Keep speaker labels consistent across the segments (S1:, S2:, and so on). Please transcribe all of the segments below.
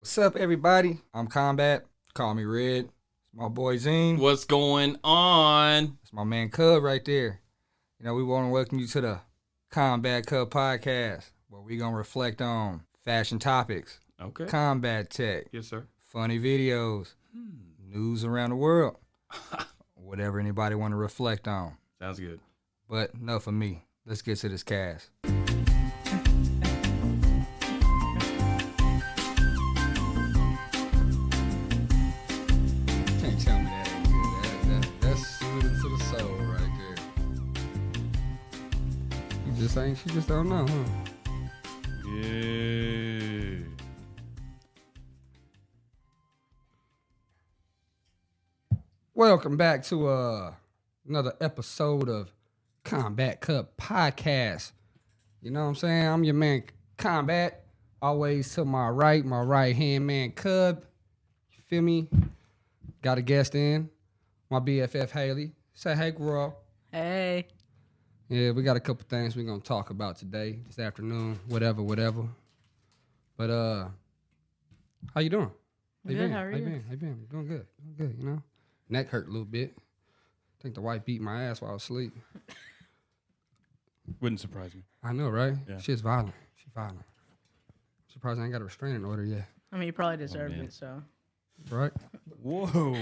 S1: What's up, everybody? I'm Combat. Call me Red. It's my boy Zine.
S2: What's going on?
S1: It's my man Cub right there. You know, we want to welcome you to the Combat Cub podcast, where we going to reflect on fashion topics,
S2: Okay.
S1: combat tech,
S2: Yes, sir.
S1: funny videos, news around the world, whatever anybody want to reflect on.
S2: Sounds good.
S1: But enough of me. Let's get to this cast. Can't tell me that ain't good. That's soothing to the soul right there. She just don't know, huh?
S2: Yeah.
S1: Welcome back to another episode of Combat Cub podcast. You know what I'm saying? I'm your man Combat. Always to my right hand man Cub. You feel me? Got a guest in. My BFF Haley. Say hey, girl.
S3: Hey.
S1: Yeah, we got a couple things we're gonna talk about today, this afternoon, whatever. But how you doing?
S3: Good, how are you?
S1: How you been? Doing good, you know? Neck hurt a little bit. I think the wife beat my ass while I was asleep.
S2: Wouldn't surprise me.
S1: I know, right?
S2: Yeah.
S1: She's violent. She's violent. I'm surprised I ain't got a restraining order yet.
S3: I mean, you probably deserved
S2: man.
S3: it, so.
S1: Right?
S2: Whoa.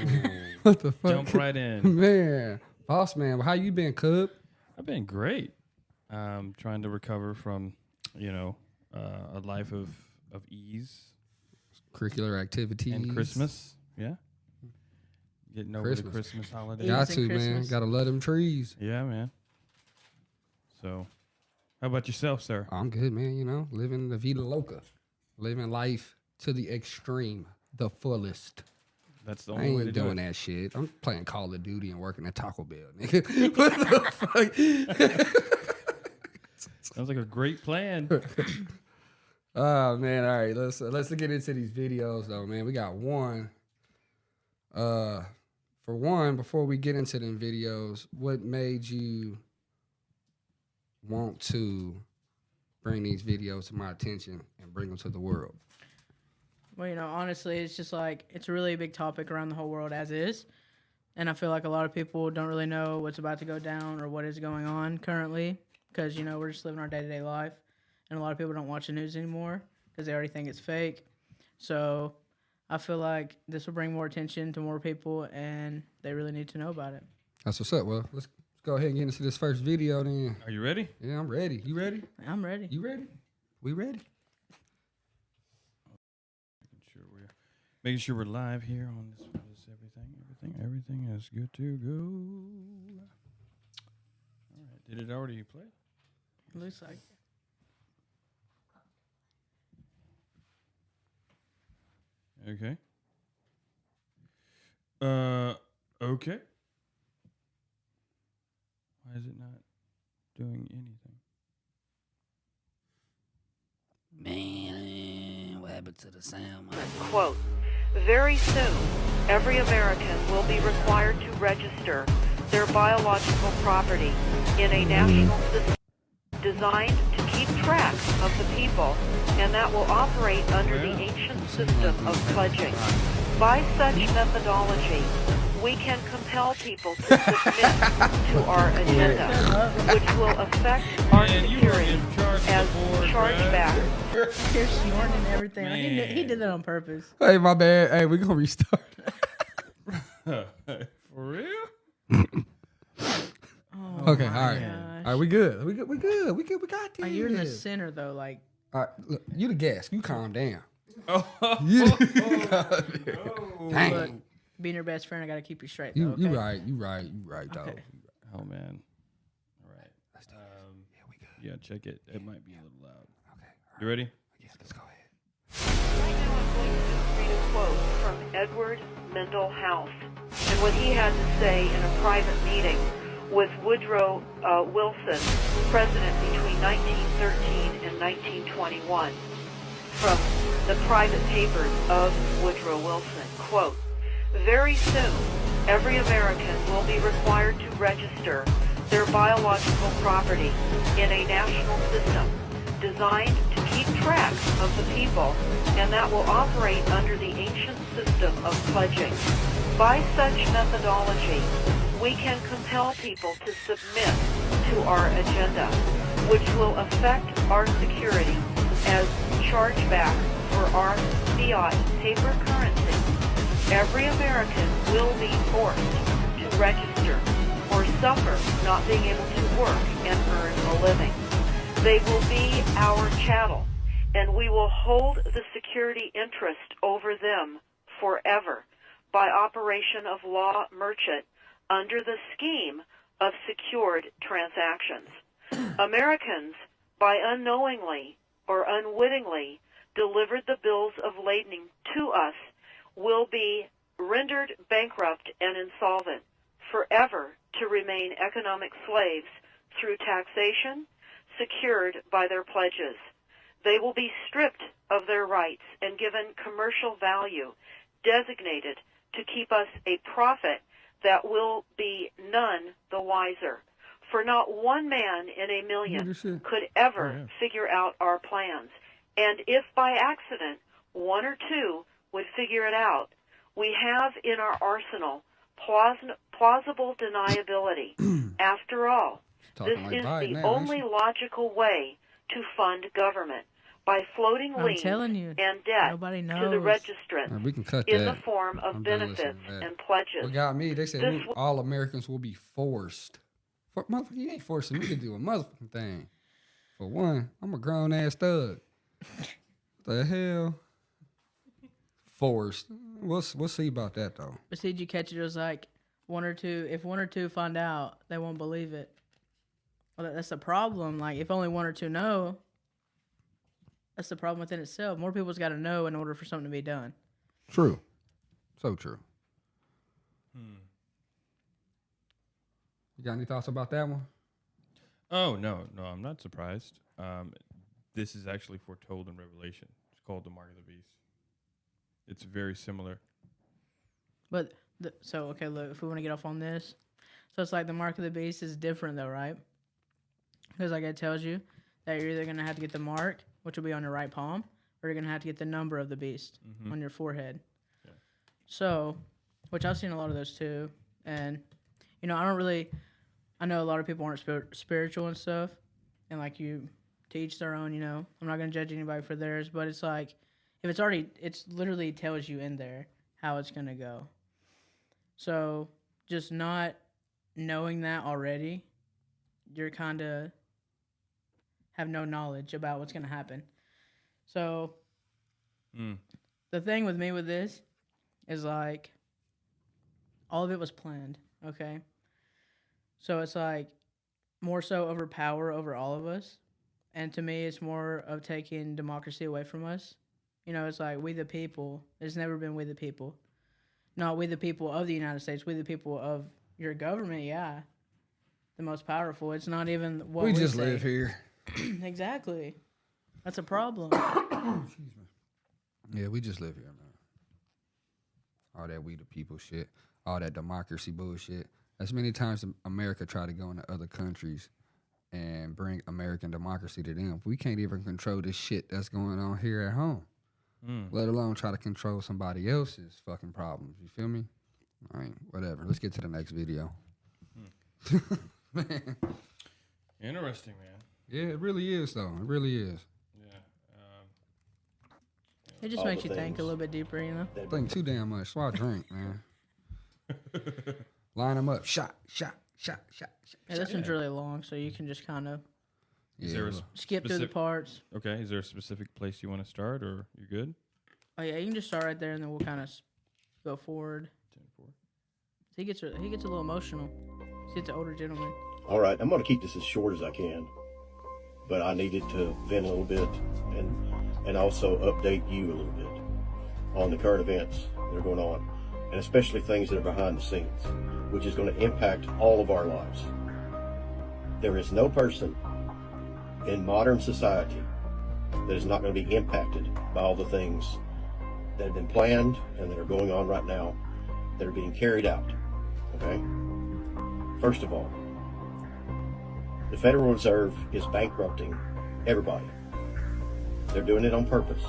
S1: What the fuck?
S2: Jump right in.
S1: Man. Boss man, how you been, Cub?
S2: I've been great. Trying to recover from, a life of ease
S1: Curricular activities.
S2: and Christmas. Yeah. Getting over
S1: Christmas.
S2: the Christmas holiday.
S3: Yeah.
S1: Got
S3: Ease
S1: to,
S3: and
S1: man.
S3: Christmas.
S1: Gotta love them trees.
S2: Yeah, man. So, how about yourself, sir?
S1: I'm good, man. You know, living the vida loca. Living life to the extreme, the fullest.
S2: That's the
S1: I
S2: only way to
S1: ain't
S2: do
S1: doing
S2: it.
S1: that shit. I'm playing Call of Duty and working at Taco Bell, nigga. What the fuck?
S2: Sounds like a great plan.
S1: Oh man, all right. Let's get into these videos though, man. We got one. For one, before we get into them videos, what made you want to bring these videos to my attention and bring them to the world?
S3: Well, honestly, it's just like, it's a really big topic around the whole world as is. And I feel like a lot of people don't really know what's about to go down or what is going on currently. Because, we're just living our day-to-day life. And a lot of people don't watch the news anymore because they already think it's fake. So I feel like this will bring more attention to more people, and they really need to know about it.
S1: That's what's up. Well, let's go ahead and get into this first video then.
S2: Are you ready?
S1: Yeah, I'm ready. You ready?
S3: I'm ready.
S1: You ready? We ready?
S2: Making sure we're live here on this everything is good to go. All right, did it already play?
S3: Looks like.
S2: Okay. Okay. Why is it not doing anything?
S4: Man, what happened to the sound?
S5: Quote, very soon, every American will be required to register their biological property in a national system designed to keep track of the people, and that will operate under the ancient system of pledging. By such methodology, we can compel people to submit to our agenda, which will affect our
S2: Man, you are
S5: security
S2: in charge of
S5: as
S2: the board,
S5: chargeback.
S3: You're snorting and everything. Like,
S2: Man.
S3: he did that on purpose.
S1: Hey, my bad. Hey, we're gonna restart.
S2: For real?
S3: Oh,
S1: Okay, all right.
S3: gosh.
S1: All right, we good. We got this.
S3: Like, you're in the center, though. Like,
S1: All right, look, you the guest. You calm down.
S2: Oh,
S1: You calm
S2: no.
S1: down.
S3: look,
S1: Dang.
S3: being your best friend, I got to keep you straight,
S1: You
S3: though, okay?
S1: you right, though.
S3: Okay.
S2: Oh man. All right.
S1: Yeah, we good.
S2: Yeah, check it. It might be a little loud.
S1: Okay.
S2: You ready?
S1: Yeah, let's go ahead.
S5: Right now I'm going to read a quote from Edward Mendel House and what he had to say in a private meeting with Woodrow Wilson, president between 1913 and 1921, from the private papers of Woodrow Wilson. Quote, very soon, every American will be required to register their biological property in a national system designed to keep keep track of the people and that will operate under the ancient system of pledging. By such methodology, we can compel people to submit to our agenda, which will affect our security as chargeback for our fiat paper currency. Every American will be forced to register or suffer not being able to work and earn a living. They will be our chattel, and we will hold the security interest over them forever by operation of law merchant under the scheme of secured transactions. Americans, by unknowingly or unwittingly delivered the bills of lading to us, will be rendered bankrupt and insolvent forever to remain economic slaves through taxation secured by their pledges. They will be stripped of their rights and given commercial value designated to keep us a profit that will be none the wiser. For not one man in a million could ever figure out our plans. And if by accident one or two would figure it out, we have in our arsenal plausible deniability. After all, this is the only logical way to fund government, by floating liens and debt to the registrants in the form of benefits and pledges.
S1: What got me, they said all Americans will be forced. Motherfucker, you ain't forcing me to do a motherfucking thing. For one, I'm a grown-ass thug. What the hell? Forced. We'll see about that, though.
S3: But see, did you catch it? It was like one or two. If one or two find out, they won't believe it. Well, that's the problem. Like, if only one or two know, that's the problem within itself. More people's got to know in order for something to be done.
S1: True. So true. You got any thoughts about that one?
S2: Oh, no, I'm not surprised. This is actually foretold in Revelation. It's called the Mark of the Beast. It's very similar.
S3: But, okay, look, if we want to get off on this. So it's like the Mark of the Beast is different, though, right? Because like it tells you that you're either going to have to get the mark, which will be on your right palm, or you're going to have to get the number of the beast on your forehead. Yeah. So, which I've seen a lot of those too. And, you know, I know a lot of people aren't spiritual and stuff. And, like, you teach their own, you know. I'm not going to judge anybody for theirs. But it's like, if it's literally tells you in there how it's going to go. So, just not knowing that already, you're kind of have no knowledge about what's going to happen. So, the thing with me with this is, like, all of it was planned, okay? So it's, like, more so over power over all of us. And to me, it's more of taking democracy away from us. You know, it's like, we the people. It's never been we the people. Not we the people of the United States. We the people of your government, yeah. The most powerful. It's not even what we
S1: just
S3: say.
S1: Live here.
S3: Exactly. That's a problem.
S1: Excuse me. Yeah, we just live here, man. All that we the people shit. All that democracy bullshit. As many times America tried to go into other countries and bring American democracy to them, we can't even control this shit that's going on here at home. Let alone try to control somebody else's fucking problems. You feel me? All right, whatever. Let's get to the next video. Man.
S2: Interesting, man.
S1: Yeah, it really is, though. It really is.
S2: Yeah.
S3: It just makes you think a little bit deeper, you know?
S1: Think too damn much. So I drink, man. Line them up. Shot.
S3: Yeah, this one's really long, so you can just kind of skip through the parts.
S2: Okay, is there a specific place you want to start, or you good?
S3: Oh, yeah, you can just start right there, and then we'll kind of go forward.
S2: 10-4.
S3: He gets a little emotional. He's the older gentleman.
S6: All right, I'm going to keep this as short as I can, but I needed to vent a little bit and also update you a little bit on the current events that are going on, and especially things that are behind the scenes, which is going to impact all of our lives. There is no person in modern society that is not going to be impacted by all the things that have been planned and that are going on right now, that are being carried out. Okay? First of all, the Federal Reserve is bankrupting everybody. They're doing it on purpose,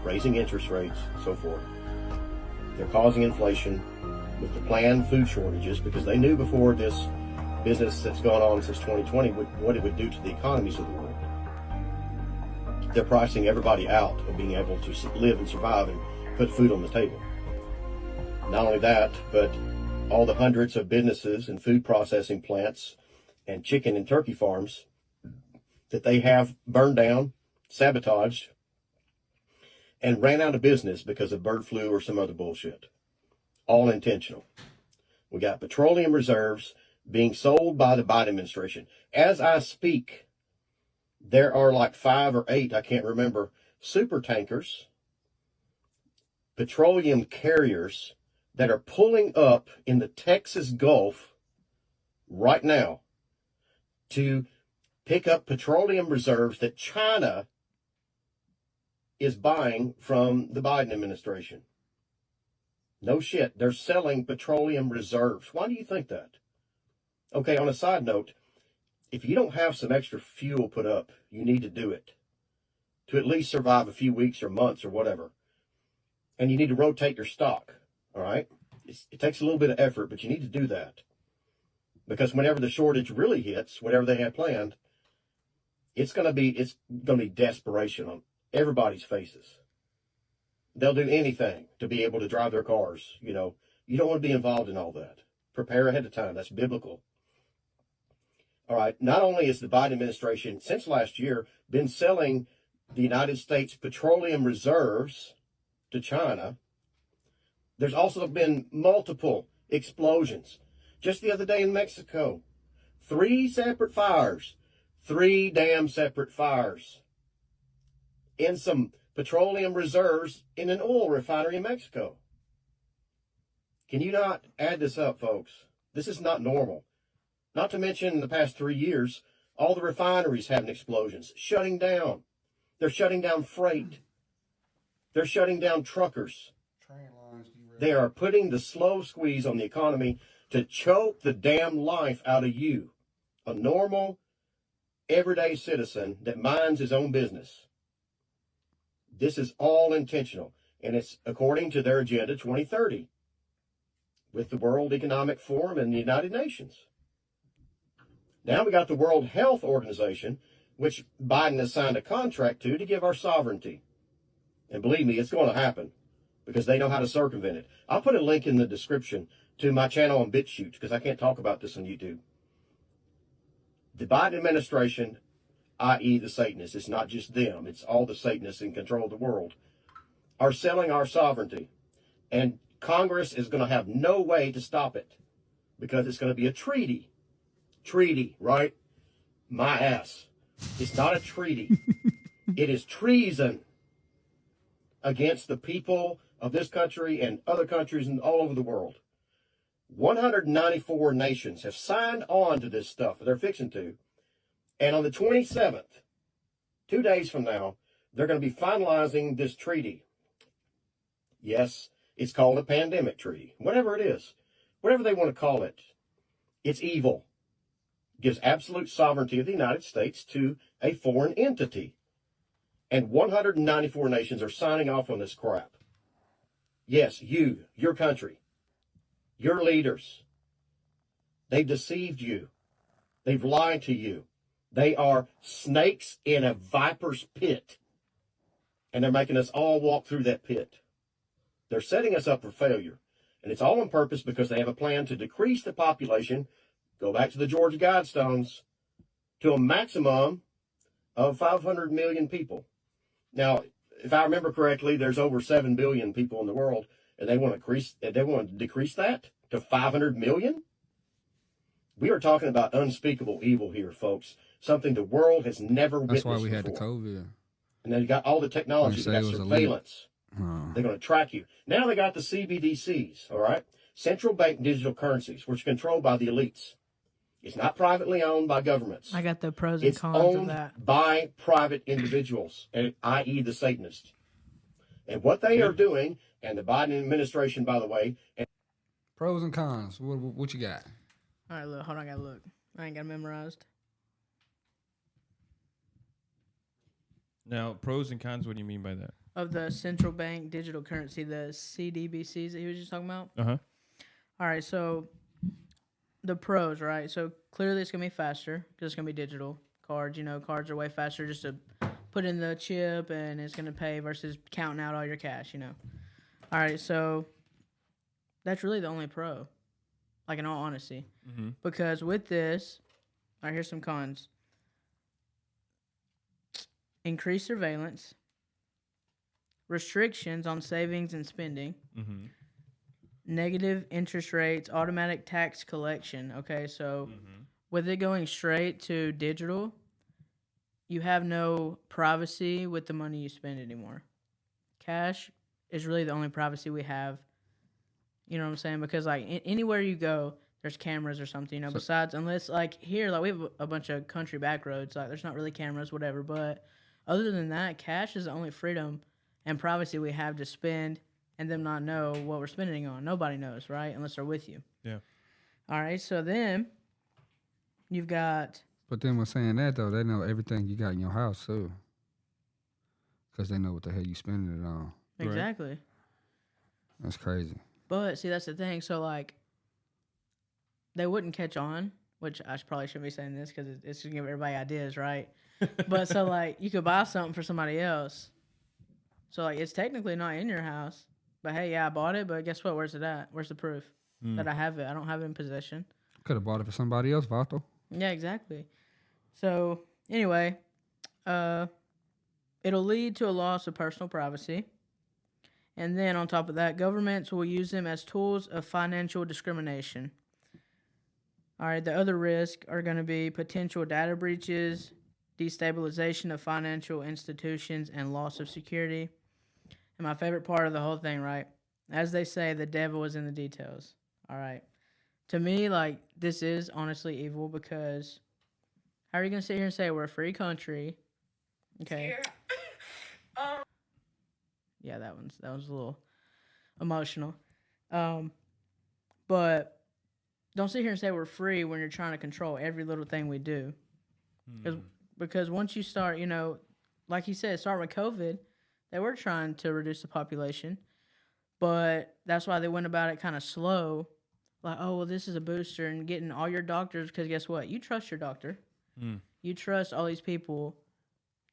S6: raising interest rates, so forth. They're causing inflation with the planned food shortages because they knew before this business that's gone on since 2020 what it would do to the economies of the world. They're pricing everybody out of being able to live and survive and put food on the table. Not only that, but all the hundreds of businesses and food processing plants and chicken and turkey farms that they have burned down, sabotaged, and ran out of business because of bird flu or some other bullshit. All intentional. We got petroleum reserves being sold by the Biden administration. As I speak, there are like 5 or 8, I can't remember, super tankers, petroleum carriers that are pulling up in the Texas Gulf right now to pick up petroleum reserves that China is buying from the Biden administration. No shit, they're selling petroleum reserves. Why do you think that? Okay, on a side note, if you don't have some extra fuel put up, you need to do it to at least survive a few weeks or months or whatever. And you need to rotate your stock, all right? It takes a little bit of effort, but you need to do that. Because whenever the shortage really hits, whatever they had planned, it's gonna be desperation on everybody's faces. They'll do anything to be able to drive their cars. You know, you don't want to be involved in all that. Prepare ahead of time. That's biblical. All right. Not only has the Biden administration, since last year, been selling the United States petroleum reserves to China, there's also been multiple explosions. Just the other day in Mexico, 3 separate fires, 3 damn separate fires in some petroleum reserves in an oil refinery in Mexico. Can you not add this up, folks? This is not normal. Not to mention, in the past 3 years, all the refineries having explosions, shutting down. They're shutting down freight. They're shutting down truckers. They are putting the slow squeeze on the economy to choke the damn life out of you, a normal, everyday citizen that minds his own business. This is all intentional, and it's according to their Agenda 2030 with the World Economic Forum and the United Nations. Now we got the World Health Organization, which Biden has signed a contract to give our sovereignty. And believe me, it's going to happen because they know how to circumvent it. I'll put a link in the description to my channel on BitChute because I can't talk about this on YouTube. The Biden administration, i.e. the Satanists, it's not just them, it's all the Satanists in control of the world, are selling our sovereignty. And Congress is going to have no way to stop it because it's going to be a treaty. Treaty, right? My ass. It's not a treaty. It is treason against the people of this country and other countries and all over the world. 194 nations have signed on to this stuff. They're fixing to. And on the 27th, 2 days from now, they're going to be finalizing this treaty. Yes, it's called a pandemic treaty. Whatever it is, whatever they want to call it, it's evil. It gives absolute sovereignty of the United States to a foreign entity. And 194 nations are signing off on this crap. Yes, your country, your leaders, they've deceived you. They've lied to you. They are snakes in a viper's pit. And they're making us all walk through that pit. They're setting us up for failure. And it's all on purpose because they have a plan to decrease the population, go back to the Georgia Guidestones, to a maximum of 500 million people. Now, if I remember correctly, there's over 7 billion people in the world, and they want to decrease that to 500 million? We are talking about unspeakable evil here, folks. Something the world has never witnessed before.
S1: That's why we had the COVID.
S6: And then you got all the technology. They got surveillance. They're going to track you. Now they got the CBDCs, all right? Central bank digital currencies, which are controlled by the elites. It's not privately owned by governments.
S3: I got the pros and cons of that.
S6: It's owned by private individuals, i.e. the Satanists. And what they are doing, and the Biden administration, by the way.
S1: Pros and cons. What you got?
S3: All right, look. Hold on, I got to look. I ain't got it memorized.
S2: Now, pros and cons. What do you mean by that?
S3: Of the central bank digital currency, the CDBCs that he was just talking about.
S2: Uh-huh.
S3: All right, so the pros, right? So clearly it's gonna be faster because it's gonna be digital cards. Cards are way faster just to put in the chip and it's gonna pay versus counting out all your cash. All right, so that's really the only pro, like in all honesty, because with this, all right, here's some cons: increased surveillance, restrictions on savings and spending. Negative interest rates, automatic tax collection. Okay, so with it going straight to digital, you have no privacy with the money you spend anymore. Cash is really the only privacy we have. You know what I'm saying? Because like anywhere you go, there's cameras or something. Besides, unless like here, like we have a bunch of country back roads. Like there's not really cameras, whatever. But other than that, cash is the only freedom and privacy we have to spend and them not know what we're spending on. Nobody knows, right? Unless they're with you.
S2: Yeah.
S3: All right, so then you've got...
S1: But then when saying that, though, they know everything you got in your house, too. Because they know what the hell you spending it on.
S3: Exactly.
S1: Right? That's crazy.
S3: But, see, that's the thing. So, like, they wouldn't catch on, which I probably shouldn't be saying this because it's going to give everybody ideas, right? But, so, like, you could buy something for somebody else. So, like, it's technically not in your house. But, hey, yeah, I bought it, but guess what? Where's it at? Where's the proof that I have it? I don't have it in possession.
S1: Could have bought it for somebody else, Vato.
S3: Yeah, exactly. So, anyway, it'll lead to a loss of personal privacy. And then, on top of that, governments will use them as tools of financial discrimination. All right, the other risks are going to be potential data breaches, destabilization of financial institutions, and loss of security. And my favorite part of the whole thing, right? As they say, the devil is in the details. All right. To me, like, this is honestly evil because how are you going to sit here and say we're a free country? Okay. Yeah, that one's a little emotional. But don't sit here and say we're free when you're trying to control every little thing we do. Because once you start, like you said, start with COVID, they were trying to reduce the population, but that's why they went about it kind of slow. Like, oh, well, this is a booster and getting all your doctors, because guess what? You trust your doctor. You trust all these people.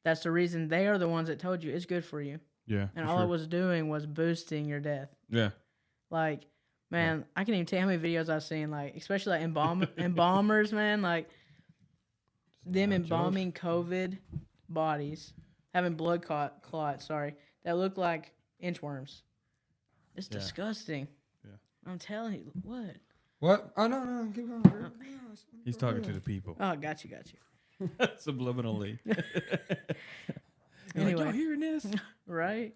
S3: That's the reason they are the ones that told you it's good for you.
S2: Yeah.
S3: And all it was doing was boosting your death.
S2: Yeah.
S3: Like, man, I can't even tell you how many videos I've seen, like, especially like embalmers, man, like them embalming COVID bodies, having blood clots, that look like inchworms. It's disgusting. Yeah. I'm telling you, what?
S1: What? Oh, no, keep going, girl.
S2: He's talking to the people.
S3: Oh, got you.
S2: Subliminally.
S3: Anyway.
S2: Like, y'all hearing this?
S3: Right?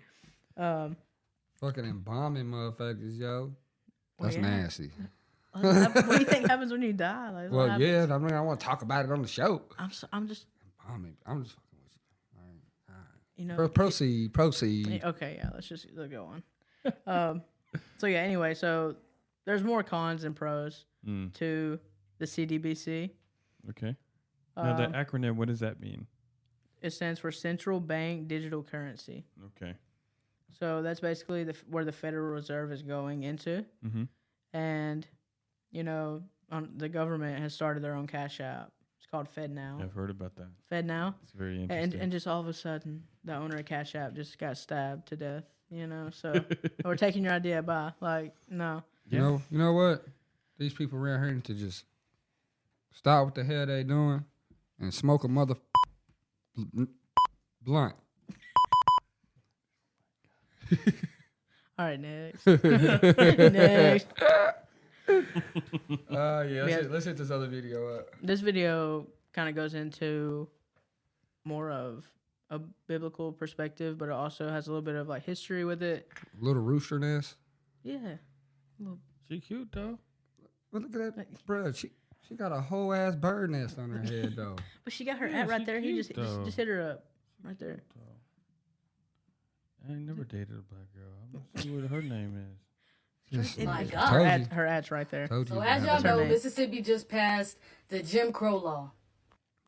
S1: Fucking embalming motherfuckers, yo. That's
S3: yeah.
S1: nasty.
S3: What do you think happens when you die? Like,
S1: Well, yeah, I mean, I want to talk about it on the show.
S3: I'm just
S1: Embalming. I'm just fucking with you. All right.
S3: you know.
S1: Proceed.
S3: Okay, yeah, let's go on. So yeah, anyway, so there's more cons than pros to the CDBC.
S2: Okay. Now that acronym, what does that mean?
S3: It stands for Central Bank Digital Currency.
S2: Okay.
S3: So that's basically where the Federal Reserve is going into. And, the government has started their own cash app. It's called FedNow.
S2: I've heard about that.
S3: FedNow.
S2: It's very interesting.
S3: And just all of a sudden, the owner of Cash App just got stabbed to death, So we're taking your idea, bye. Like, no.
S1: You know what? These people around here need to just stop what the hell they doing and smoke a mother blunt.
S3: All right, next. Next.
S1: Let's hit this other video up.
S3: This video kind of goes into more of a biblical perspective, but it also has a little bit of like history with it.
S1: Little rooster nest.
S3: Yeah.
S2: She cute though.
S1: But look at that, bro. She got a whole ass bird nest on her head though.
S3: But she got her at right there. He just hit her up right there.
S2: I ain't never dated a black girl. I'm gonna see what her name is.
S7: My God.
S3: Her ad's right there.
S7: So as y'all know, Mississippi just passed the Jim Crow law.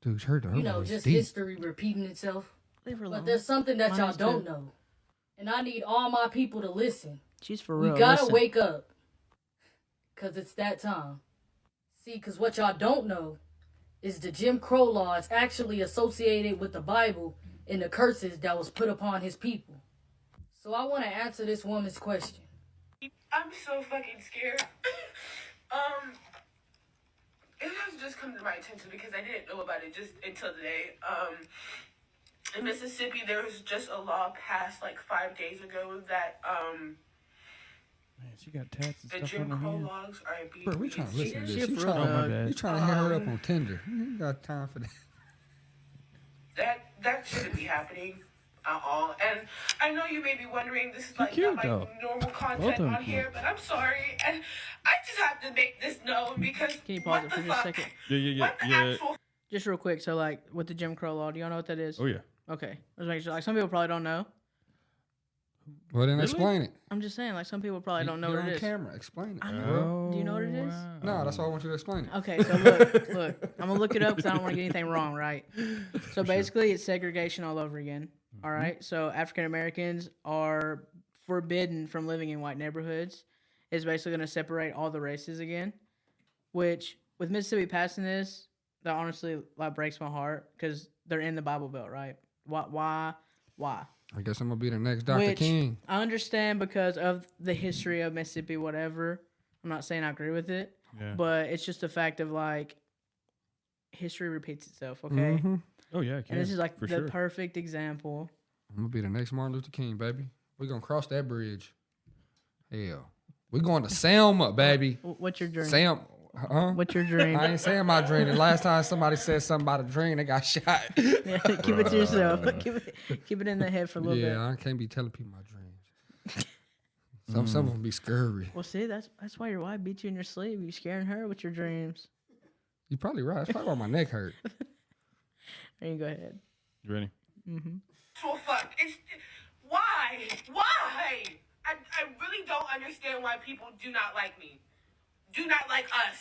S1: Dude, her
S7: just history repeating itself.
S3: Leave her alone.
S7: But there's something that
S3: Mine
S7: y'all
S3: is
S7: don't
S3: too.
S7: know. And I need all my people to listen.
S3: She's for
S7: We
S3: real.
S7: gotta
S3: Listen.
S7: wake up. Because it's that time. See, because what y'all don't know is the Jim Crow law is actually associated with the Bible and the curses that was put upon his people. So I want to answer this woman's question.
S8: I'm so fucking scared. It has just come to my attention because I didn't know about it just until today. In Mississippi, there was just a law passed like 5 days ago that
S2: Man, she got tats and
S8: the
S2: stuff
S8: Jim
S2: on her
S8: Crow
S2: hand.
S8: laws are being
S1: Bro, we trying to listen to
S3: She
S1: this.
S3: a
S1: You
S3: for
S1: trying,
S3: real,
S2: my
S3: dog.
S2: bad.
S1: you trying to hit her up on Tinder. You ain't got time for that.
S8: That shouldn't be happening at all. And I know you may be wondering, this is like
S2: cute,
S8: not
S2: though.
S8: my normal
S2: Both
S8: content
S2: of them
S8: on here,
S2: cute.
S8: but I'm sorry. And I just have to make this known because
S3: Can you pause
S8: what
S3: it for
S8: the
S3: just a
S8: fuck?
S3: second?
S2: Yeah.
S8: What the actual
S3: Just real quick. So, like, with the Jim Crow law, do y'all know what that is?
S2: Oh yeah.
S3: Okay. I was making sure. Like, some people probably don't know.
S1: Well, then
S2: Really?
S1: explain it.
S3: I'm just saying, like, some people probably don't know
S1: Get
S3: what
S1: on
S3: it is.
S1: camera. Explain it.
S3: I know.
S1: bro.
S3: Do you know what it is?
S1: No, that's why I want you to explain it.
S3: Okay, so look, I'm gonna look it up because I don't want to get anything wrong, right? So basically, it's segregation all over again. All right, so African Americans are forbidden from living in white neighborhoods. It's basically gonna separate all the races again. Which, with Mississippi passing this, that honestly like breaks my heart because they're in the Bible Belt, right? Why?
S1: I guess I'm gonna be the next Dr.
S3: Which
S1: King.
S3: I understand because of the history of Mississippi, whatever. I'm not saying I agree with it,
S2: Yeah.
S3: but it's just a fact of like history repeats itself, okay?
S1: Mm-hmm.
S2: Oh yeah.
S3: And this is like
S2: for
S3: the
S2: sure.
S3: perfect example.
S1: I'm gonna be the next Martin Luther King, baby. We're gonna cross that bridge. Hell, we're going to Selma, baby.
S3: What's your dream?
S1: Selma, huh?
S3: What's your dream?
S1: I ain't saying my dream. The last time somebody said something about a dream, they got shot.
S3: Yeah, keep it to yourself. keep it in the head for a little bit.
S1: Yeah, I can't be telling people my dreams. Some of them be scary.
S3: Well, see, that's why your wife beat you in your sleep. You scaring her with your dreams.
S1: You probably right. That's probably why my neck hurt.
S3: There you go ahead.
S2: You ready?
S8: actual fuck? Why? Why? I really don't understand why people do not like me. Do not like us.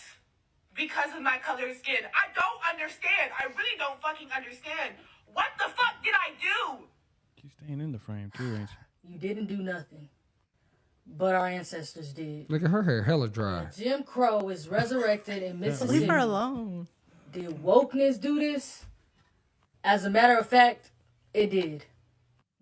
S8: Because of my color of skin. I don't understand. I really don't fucking understand. What the fuck did I do?
S2: You staying in the frame too, ain't you?
S7: You didn't do nothing. But our ancestors did.
S1: Look at her hair, hella dry.
S7: Jim Crow is resurrected in Mississippi.
S3: Leave her alone.
S7: Did wokeness do this? As a matter of fact, it did.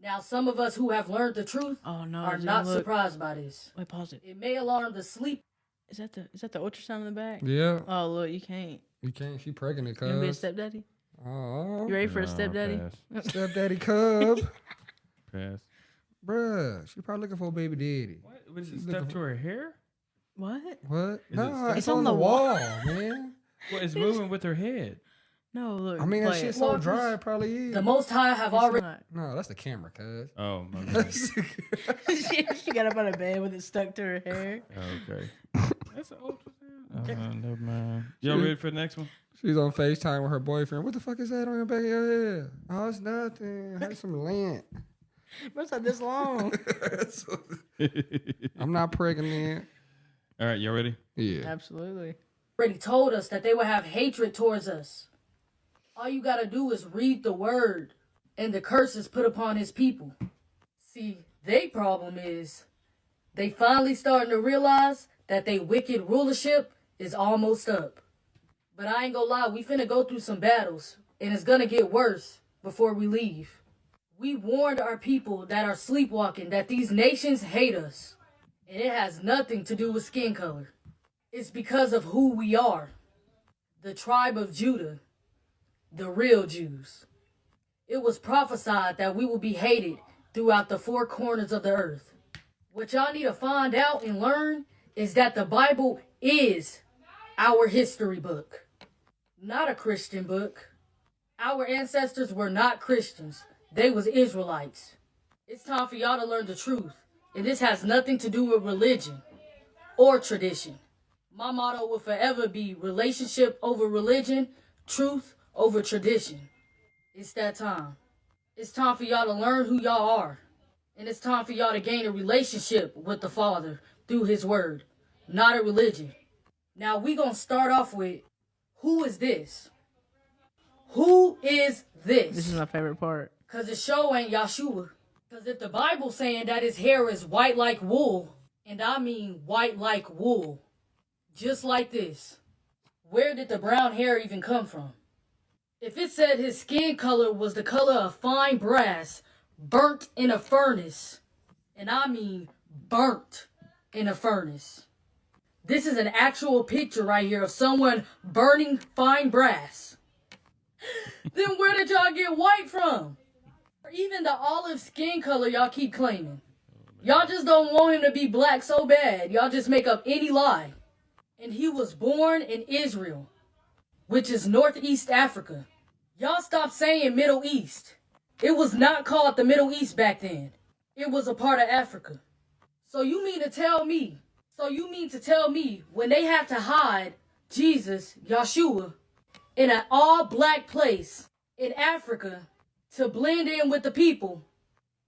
S7: Now, some of us who have learned the truth
S3: Oh no!
S7: are
S3: Zoom,
S7: not
S3: look.
S7: surprised by this.
S3: Wait, pause it.
S7: It may alarm the sleep.
S3: Is that the ultrasound in the back?
S1: Yeah,
S3: Oh look, you can't.
S1: you can't. She pregnant,
S3: You wanna be a
S1: cuz.
S3: stepdaddy?
S1: Oh,
S3: You ready for a
S2: No,
S3: stepdaddy?
S2: pass.
S1: stepdaddy cub.
S2: Pass.
S1: Bruh, she probably looking for a baby daddy.
S2: What? Was it
S1: She's
S2: stuck
S1: looking
S2: to her hair?
S3: What?
S1: What?
S2: Is it
S1: No,
S2: stuck-
S1: it's on the wall, man.
S2: Well, it's moving with her head.
S3: No, look.
S1: I mean, that
S3: play
S1: shit's
S3: it.
S1: so
S7: Well,
S1: dry, it probably is.
S7: The Most High have
S3: It's
S7: already
S3: not.
S1: No, that's the camera, cuz.
S2: Oh, my bad.
S3: she got up out of bed with it stuck to her hair.
S2: Okay. That's an ultrasound. Never mind. Y'all ready for the next one?
S1: She's on FaceTime with her boyfriend. What the fuck is that on your back of your head? Oh, it's nothing. Have some lint.
S3: Bro, it's not this long.
S1: I'm not pregnant.
S2: All right, y'all ready?
S1: Yeah.
S3: Absolutely.
S7: told us that they would have hatred towards us. All you gotta do is read the word and the curses put upon his people. See, their problem is they finally starting to realize that their wicked rulership is almost up. But I ain't gonna lie, we finna go through some battles, and it's gonna get worse before we leave. We warned our people that are sleepwalking that these nations hate us. And it has nothing to do with skin color. It's because of who we are. The tribe of Judah. The real Jews. It was prophesied that we will be hated throughout the four corners of the earth. What y'all need to find out and learn is that the Bible is our history book. Not a Christian book. Our ancestors were not Christians. They was Israelites. It's time for y'all to learn the truth. And this has nothing to do with religion or tradition. My motto will forever be relationship over religion, truth over tradition. It's that time. It's time for y'all to learn who y'all are. And it's time for y'all to gain a relationship with the Father through his word, not a religion. Now we gonna start off with, who is this? Who is this?
S3: This is my favorite part.
S7: Cause it sure ain't Yahshua. Cause if the Bible's saying that his hair is white like wool, and I mean white like wool, just like this, where did the brown hair even come from? If it said his skin color was the color of fine brass burnt in a furnace, and I mean burnt in a furnace. This is an actual picture right here of someone burning fine brass. Then where did y'all get white from? Or even the olive skin color y'all keep claiming. Y'all just don't want him to be black so bad. Y'all just make up any lie. And he was born in Israel, which is Northeast Africa. Y'all stop saying Middle East. It was not called the Middle East back then. It was a part of Africa. So you mean to tell me when they have to hide Jesus, Yahshua, in an all-black place in Africa to blend in with the people,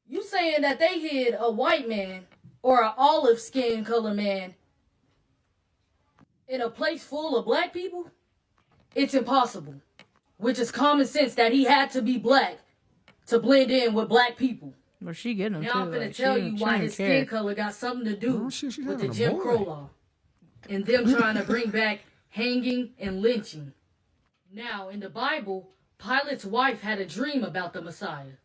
S7: you saying that they hid a white man or an olive skin color man in a place full of black people? It's impossible. Which is common sense that he had to be black to blend in with black people.
S3: Well, she getting him
S7: Now
S3: too.
S7: I'm gonna
S3: like,
S7: tell
S3: she
S7: you
S3: don't
S7: why his
S3: care.
S7: skin color got something to do
S1: Oh, shit, she's
S7: with the
S1: having a
S7: Jim
S1: boy.
S7: Crow law and them trying to bring back hanging and lynching. Now, in the Bible, Pilate's wife had a dream about the Messiah.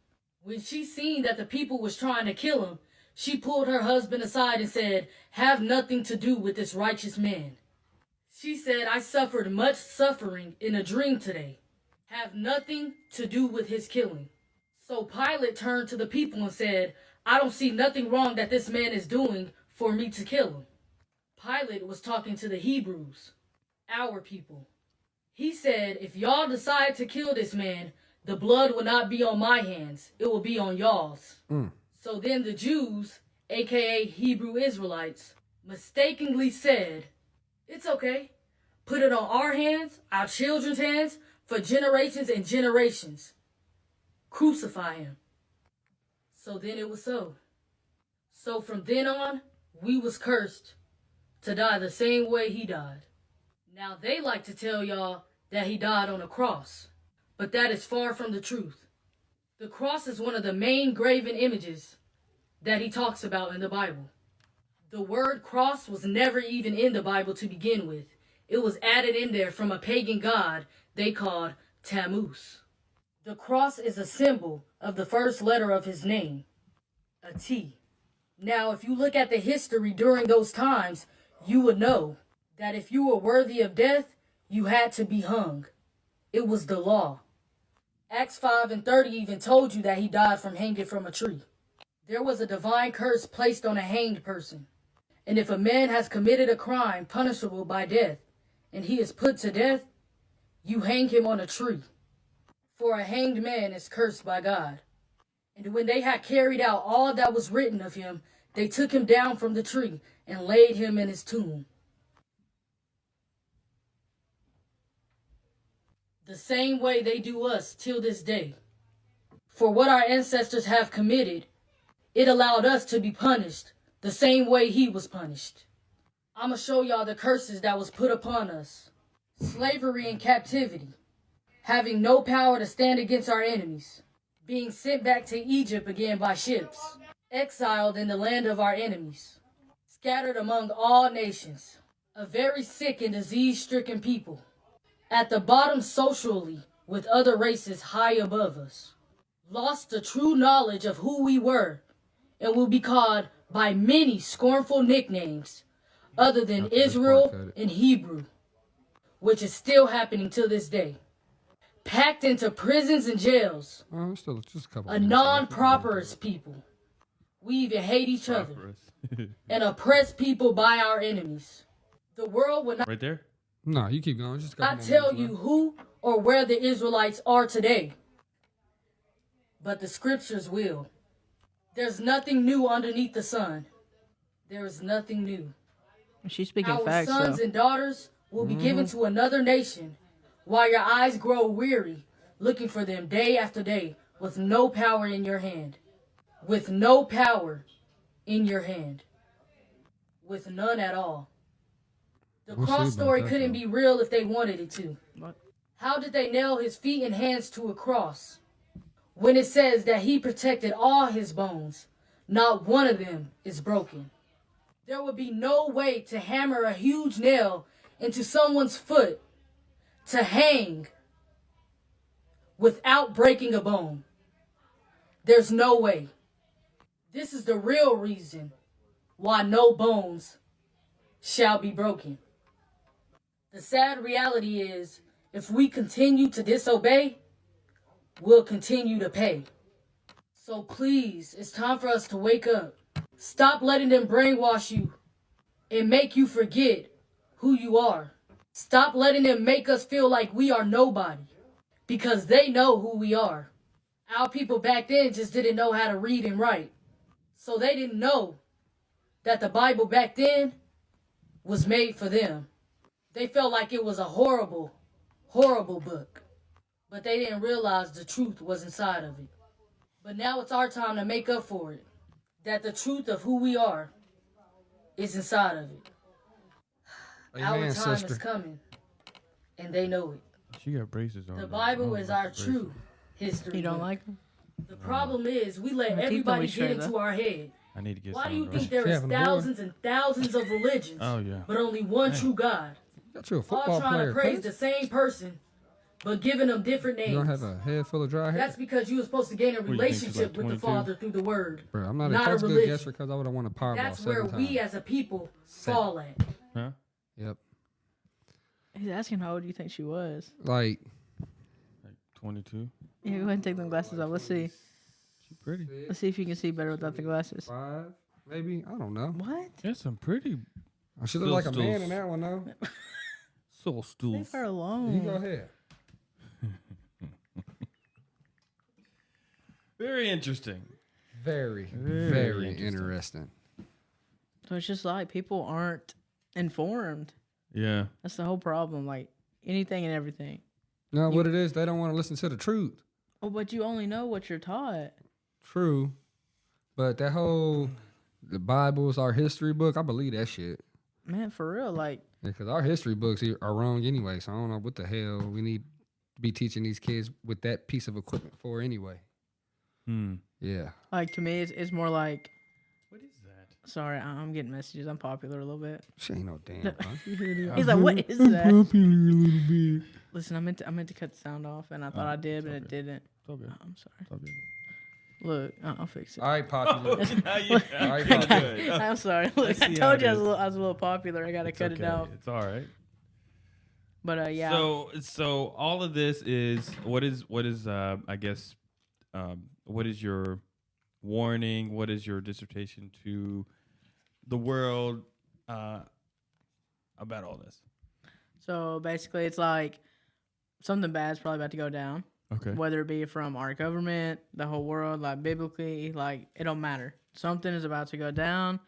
S7: When she seen that the people was trying to kill him, she pulled her husband aside and said, "Have nothing to do with this righteous man." She said, "I suffered much suffering in a dream today. Have nothing to do with his killing." So Pilate turned to the people and said, "I don't see nothing wrong that this man is doing for me to kill him." Pilate was talking to the Hebrews, our people. He said, "If y'all decide to kill this man, the blood will not be on my hands. It will be on y'all's." So then the Jews, aka Hebrew Israelites, mistakenly said, "It's okay. Put it on our hands, our children's hands, for generations and generations. Crucify him." So then it was so. So from then on, we was cursed to die the same way he died. Now they like to tell y'all that he died on a cross, but that is far from the truth. The cross is one of the main graven images that he talks about in the Bible. The word cross was never even in the Bible to begin with. It was added in there from a pagan god they called Tammuz. The cross is a symbol of the first letter of his name, a T. Now, if you look at the history during those times, you would know that if you were worthy of death, you had to be hung. It was the law. Acts 5:30 even told you that he died from hanging from a tree. There was a divine curse placed on a hanged person. And if a man has committed a crime punishable by death, and he is put to death, you hang him on a tree. For a hanged man is cursed by God. And when they had carried out all that was written of him, they took him down from the tree and laid him in his tomb. The same way they do us till this day. For what our ancestors have committed, it allowed us to be punished the same way he was punished. I'm going to show y'all the curses that was put upon us. Slavery and captivity. Having no power to stand against our enemies. Being sent back to Egypt again by ships. Exiled in the land of our enemies. Scattered among all nations. A very sick and disease-stricken people. At the bottom socially with other races high above us. Lost the true knowledge of who we were and will be called by many scornful nicknames other than Israel and Hebrew, which is still happening to this day. Packed into prisons and jails.
S1: Still just a couple
S7: A non-prosperous people. We even hate each other and oppress people by our enemies. The world would not
S2: Right there?
S1: No, you keep going. Just a couple
S7: not
S1: more
S7: tell
S1: minutes
S7: you who or where the Israelites are today, but the scriptures will. There's nothing new underneath the sun. There is nothing new.
S3: She's speaking
S7: Our
S3: facts,
S7: sons
S3: though.
S7: and daughters will be given to another nation, while your eyes grow weary, looking for them day after day, with no power in your hand. With no power in your hand. With none at all. The
S1: We'll see
S7: cross
S1: about
S7: story
S1: that,
S7: couldn't
S1: though.
S7: be real if they wanted it to.
S3: What?
S7: How did they nail his feet and hands to a cross? when it says that he protected all his bones, not one of them is broken. There would be no way to hammer a huge nail into someone's foot to hang without breaking a bone. There's no way. This is the real reason why no bones shall be broken. The sad reality is, if we continue to disobey, we'll continue to pay. So please, it's time for us to wake up. Stop letting them brainwash you and make you forget who you are. Stop letting them make us feel like we are nobody, because they know who we are. Our people back then just didn't know how to read and write. So they didn't know that the Bible back then was made for them. They felt like it was a horrible, horrible book. But they didn't realize the truth was inside of it. But now it's our time to make up for it. That the truth of who we are is inside of it.
S1: Amen,
S7: Our time
S1: sister.
S7: is coming. And they know it.
S2: She got braces on.
S7: The
S2: though.
S7: Bible
S2: I
S7: is
S2: don't
S7: our
S2: like the braces.
S7: true history.
S3: You don't
S7: book.
S3: like them?
S7: The problem is we let
S3: My teeth don't
S7: everybody
S3: be straight,
S7: get into
S3: though.
S7: our head.
S2: I need to get
S7: Why
S2: some.
S7: do you
S2: bro.
S7: think there
S1: She
S7: is
S1: having a boy?
S7: thousands and thousands of religions,
S2: Oh yeah.
S7: but only one
S2: Hey.
S7: true God?
S1: Got you a
S7: All
S1: football
S7: trying
S1: player.
S7: to praise
S1: cuz.
S7: the same person, but giving them different
S1: You don't
S7: names.
S1: have a head full of dry hair?
S7: That's because you were supposed to gain a
S2: you think she's
S7: relationship
S2: like
S7: with the
S2: 22?
S7: Father through the Word.
S1: Bro, I'm not
S7: Not a
S1: that's a good
S7: religion.
S1: guesser because I would have won a Powerball
S7: That's
S1: 7
S7: where
S1: times.
S7: we as a people
S1: Seven.
S7: fall at.
S2: Huh?
S1: Yep.
S3: He's asking how old you think she was.
S1: Like,
S2: Like 22.
S3: Yeah, go ahead and take them glasses off. Let's see.
S2: She pretty.
S3: Let's see if you can see better without the glasses.
S1: 5, maybe? I don't know.
S3: What?
S2: That's some pretty
S1: She look like a man
S2: Stools.
S1: in that one, though.
S2: soul stools.
S3: Leave her
S1: You
S3: alone.
S1: go ahead.
S2: Very interesting.
S1: Very,
S2: Very
S1: very
S2: interesting.
S1: interesting.
S3: So it's just like people aren't informed.
S2: Yeah.
S3: That's the whole problem. Like anything and everything.
S1: No, what it is, they don't want to listen to the truth.
S3: Oh, but you only know what you're taught.
S1: True. But that whole, the Bible is our history book, I believe that shit.
S3: Man, for real. Like,
S1: Because our history books are wrong anyway, so I don't know what the hell we need to be teaching these kids with that piece of equipment for anyway.
S2: Hmm.
S1: Yeah.
S3: to me, it's more like.
S2: What is that?
S3: Sorry, I'm getting messages. I'm popular a little bit.
S1: She ain't no damn.
S3: He's like, what is that?
S1: Popular a little bit.
S3: Listen, I meant to cut the sound off, and I thought I did, but it didn't.
S2: It's all good.
S3: Oh, I'm sorry.
S2: It's all good.
S3: Look, I'll fix it.
S1: All right, popular.
S2: Now you-
S1: All right,
S2: it's
S1: popular.
S2: good.
S3: I'm sorry. Look, I
S2: see
S3: told you
S2: how
S3: I
S2: it
S3: was a little popular. I gotta
S2: It's
S3: cut it
S2: okay.
S3: out.
S2: It's all right.
S3: But yeah.
S2: So all of this is what is I guess what is your warning? What is your dissertation to the world about all this?
S3: So basically, it's like something bad's probably about to go down.
S2: Okay.
S3: Whether it be from our government, the whole world, like biblically, like it don't matter. Something is about to go down,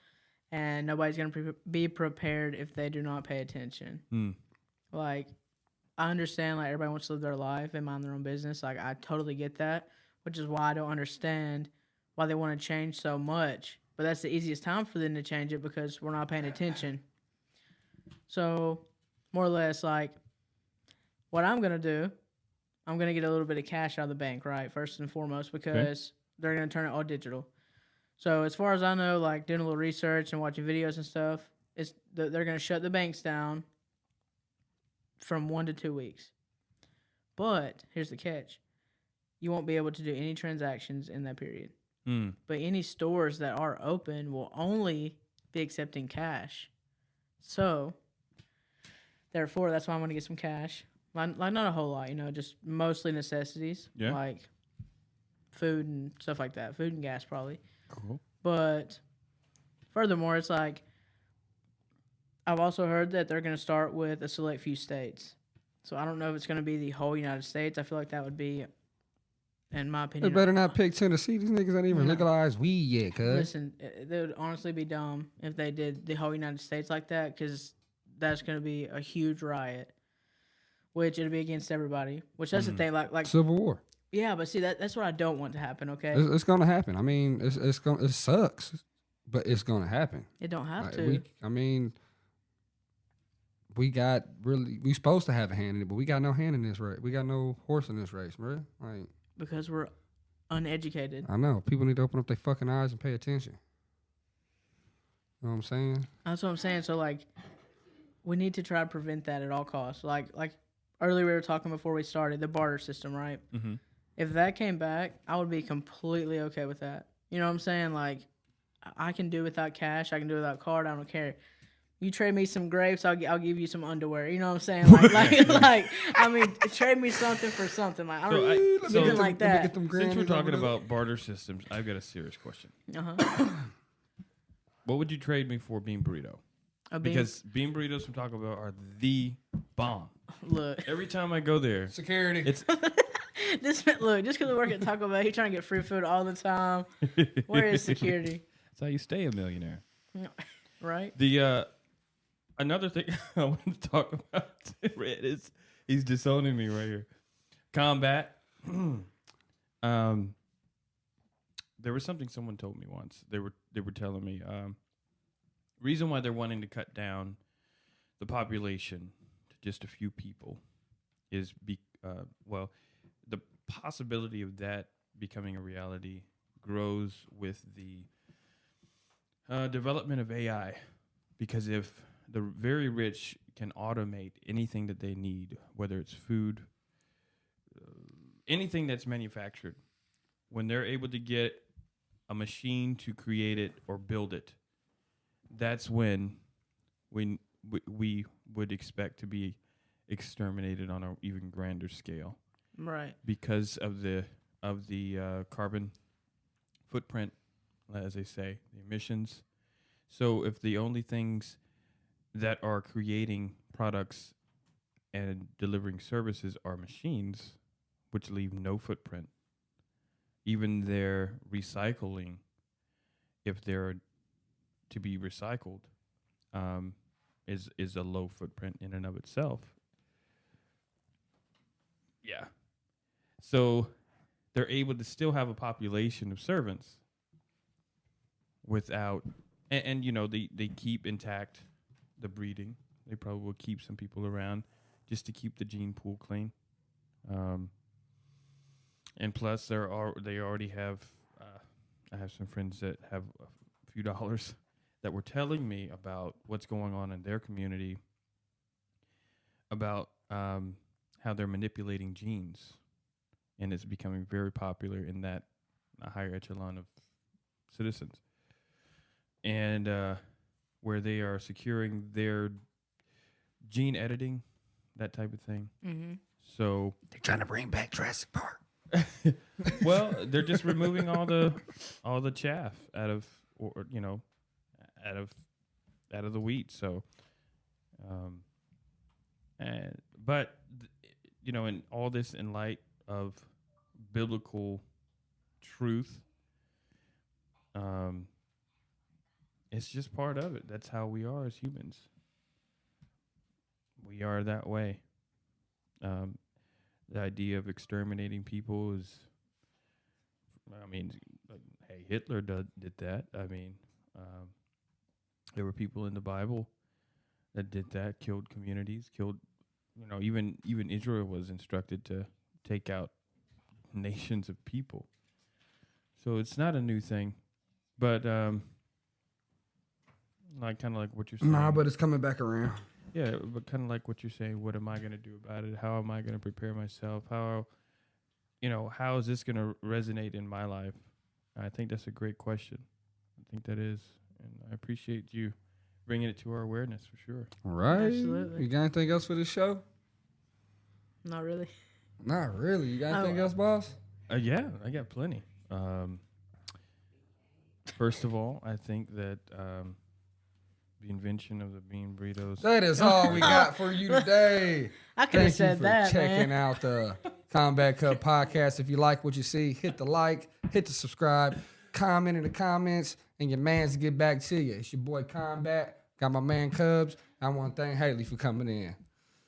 S3: and nobody's gonna be prepared if they do not pay attention.
S2: Hmm.
S3: Like, I understand, like everybody wants to live their life and mind their own business. Like, I totally get that, which is why I don't understand why they want to change so much. But that's the easiest time for them to change it because we're not paying attention. So, more or less, like, what I'm gonna do, I'm gonna get a little bit of cash out of the bank, right? First and foremost, because they're gonna turn it all digital. So as far as I know, like doing a little research and watching videos and stuff, they're gonna shut the banks down from 1 to 2 weeks. But here's the catch: you won't be able to do any transactions in that period.
S2: Hmm.
S3: But any stores that are open will only be accepting cash. So, therefore, that's why I'm gonna get some cash. Like not a whole lot, just mostly necessities,
S2: Yeah.
S3: like food and stuff like that, food and gas probably.
S2: Cool.
S3: But furthermore, it's like I've also heard that they're going to start with a select few states. So I don't know if it's going to be the whole United States. I feel like that would be, in my
S1: They
S3: opinion,
S1: better not pick Tennessee. These niggas ain't even
S3: No.
S1: legalized weed yet, cuz.
S3: Listen, they would honestly be dumb if they did the whole United States like that, because that's going to be a huge riot, which it'll be against everybody. Which that's the thing, like
S1: Civil War.
S3: yeah, but see that's what I don't want to happen. Okay,
S1: It's gonna happen. I mean, it's gonna it sucks, but it's gonna happen.
S3: it don't have
S1: Like,
S3: to.
S1: we supposed to have a hand in it, but we got no hand in this race. We got no horse in this race, bro. Like,
S3: Because we're uneducated.
S1: I know. People need to open up their fucking eyes and pay attention. You know what I'm saying?
S3: That's what I'm saying. So like, we need to try to prevent that at all costs. Like earlier we were talking before we started the barter system, right?
S2: Mm-hmm.
S3: If that came back, I would be completely okay with that. You know what I'm saying? Like, I can do without cash. I can do without card. I don't care. You trade me some grapes, I'll give you some underwear. You know what I'm saying? Like I mean, trade me something for something. Like I don't something like that.
S2: Since we're talking about barter systems, I've got a serious question. What would you trade me for bean burrito? Because bean burritos from Taco Bell are the bomb.
S3: Look,
S2: every time I go there,
S1: security.
S2: It's
S3: just because we work at Taco Bell, he's trying to get free food all the time. Where is security?
S2: That's how you stay a millionaire,
S3: right?
S2: The another thing I want to talk about Red is he's disowning me right here. Combat. There was something someone told me once. They were telling me reason why they're wanting to cut down the population to just a few people is the possibility of that becoming a reality grows with the development of AI, because if the very rich can automate anything that they need, whether it's food, anything that's manufactured, when they're able to get a machine to create it or build it, that's when we would expect to be exterminated on an even grander scale,
S3: right?
S2: Because of the carbon footprint, as they say, the emissions. So if the only things that are creating products and delivering services are machines, which leave no footprint, even their recycling, if they're to be recycled, is a low footprint in and of itself. Yeah. So they're able to still have a population of servants without, and you know, they keep intact the breeding. They probably will keep some people around just to keep the gene pool clean. And plus, they already have. I have some friends that have a few dollars that were telling me about what's going on in their community, about how they're manipulating genes, and it's becoming very popular in that higher echelon of citizens, and where they are securing their gene editing, that type of thing. Mm-hmm. So
S4: they're trying to bring back Jurassic Park.
S2: Well, they're just removing all the chaff out of the wheat. So, but in all this, in light of biblical truth, it's just part of it. That's how we are as humans. We are that way. The idea of exterminating people is, hey, Hitler did that. There were people in the Bible that did that, killed communities, even Israel was instructed to take out nations of people. So it's not a new thing, but kind of like what you're saying.
S1: Nah, but it's coming back around.
S2: Yeah, but kind of like what you're saying, what am I going to do about it? How am I going to prepare myself? How is this going to resonate in my life? I think that's a great question. I think that is. And I appreciate you bringing it to our awareness for sure.
S1: Right.
S3: Absolutely.
S1: You got anything else for this show?
S3: Not really.
S1: Not really. You got anything else, boss?
S2: Yeah, I got plenty. First of all, I think that the invention of the bean burritos.
S1: That is all we got for you today.
S3: I could have said that,
S1: checking
S3: man.
S1: out the Combat Cub podcast. If you like what you see, hit the like, hit the subscribe, comment in the comments, and your mans get back to you. It's your boy Combat. Got my man Cubs. I want to thank Haley for coming in.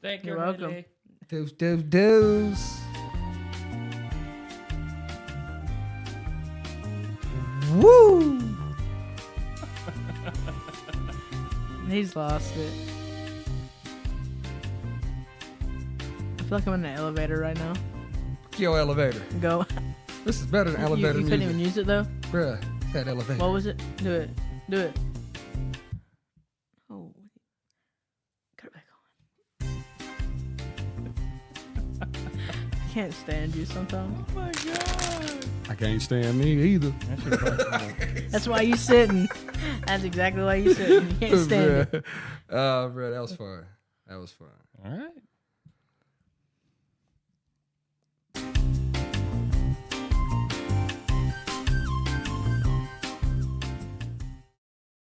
S2: Thank you.
S3: You're welcome.
S1: Deuce. Woo!
S3: He's lost it. I feel like I'm in an elevator right now.
S1: Yo, elevator.
S3: Go.
S1: This is better than
S3: You
S1: elevator
S3: couldn't
S1: music.
S3: even use it though.
S1: Bruh, that elevator.
S3: What was it? Do it. Do it. Oh, cut it back on. I can't stand you sometimes.
S2: Oh my god.
S1: I can't stand me either.
S3: That's why you sitting. That's exactly why you sitting. You can't stand it.
S1: Bruh, that was fun. That was fun.
S2: All right.